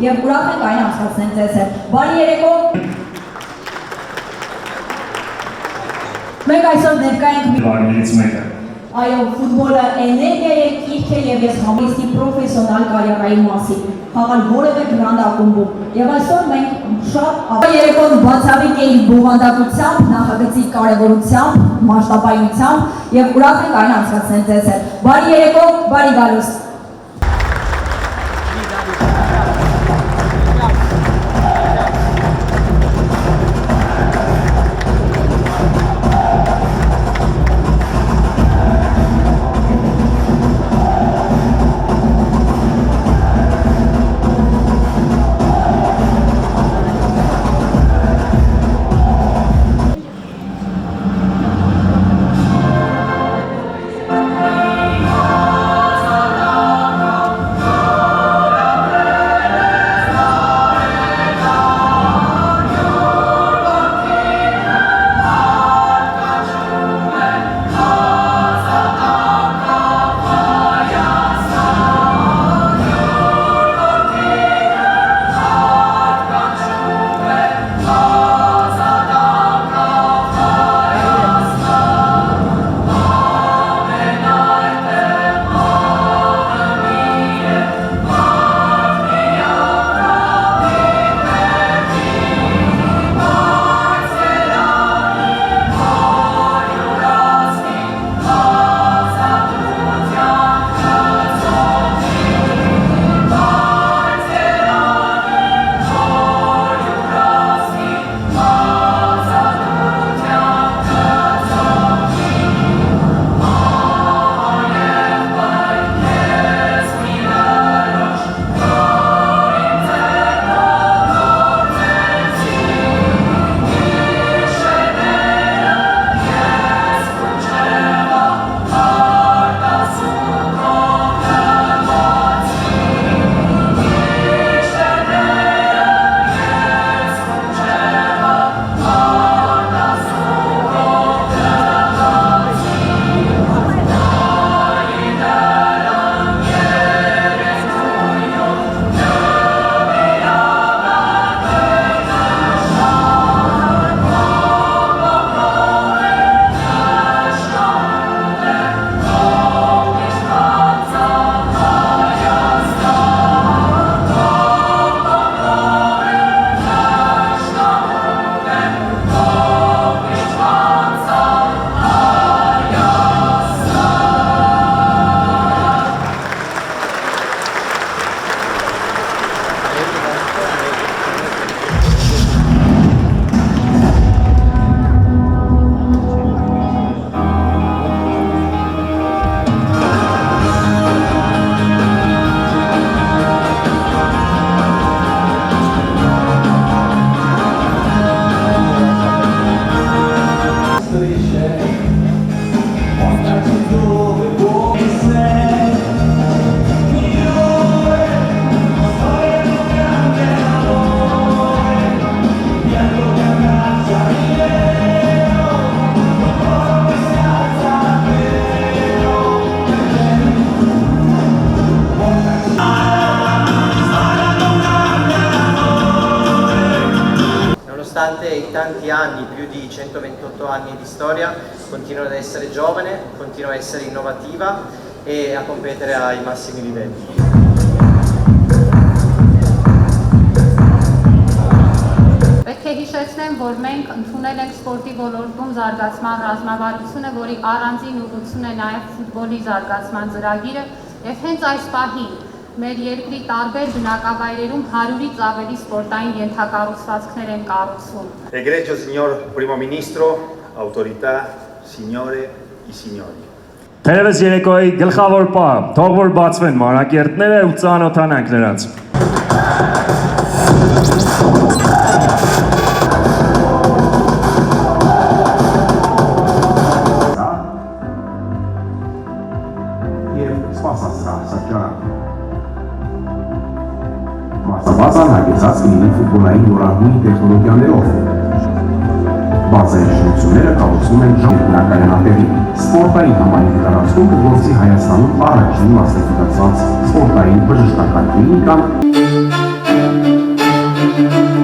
եւ ուրախ ենք այն անցկացնել ձեզ հետ։ Բարի երեկո։ Մենք այսօր ներկա ենք Վարներից մեկը։ Այո, ֆուտբոլը էներգիա է, կիրք է եւ ես համեստի պրոֆեսիոնալ կարիերայի մասին։ Խաղալ որևէ գրանդ ակումբում։ Եվ այսօր մենք շատ երեկոն բացառիկ էինք բովանդակությամբ, նախագծի կարևորությամբ, մասշտաբայնությամբ եւ ուրախ ենք այն անցկացնել ձեզ հետ։ Բարի երեկո, բարի գալուստ։ Nonostante i tanti anni, più di 128 anni di storia, continuo ad essere giovane, continuo a essere innovativa e a competere ai massimi livelli. Պետք է հիշեցնեմ, որ մենք ընդունել ենք սպորտի ոլորտում զարգացման ռազմավարությունը, որի առանձին ուղղություն է նաև ֆուտբոլի զարգացման ծրագիրը, եւ հենց այս պահին մեր երկրի տարբեր բնակավայրերում 100-ից ավելի սպորտային ենթակառուցվածքներ են կառուցվում։ Egregio signor Primo Ministro, autorità, signore e signori. Թերևս երեկոյի գլխավոր պահ, թող որ բացվեն մանրակերտները ու ծանոթանանք նրանց։ Մասաբազան հագեցած կլինի ֆուտբոլային նորագույն տեխնոլոգիաներով։ Բազային շինությունները կառուցվում են ժամանակայանատեղի։ Սպորտային համայնքի տարածքում կգործի Հայաստանում առաջին մասնագիտացված սպորտային բժշկական կլինիկան։ Thank you.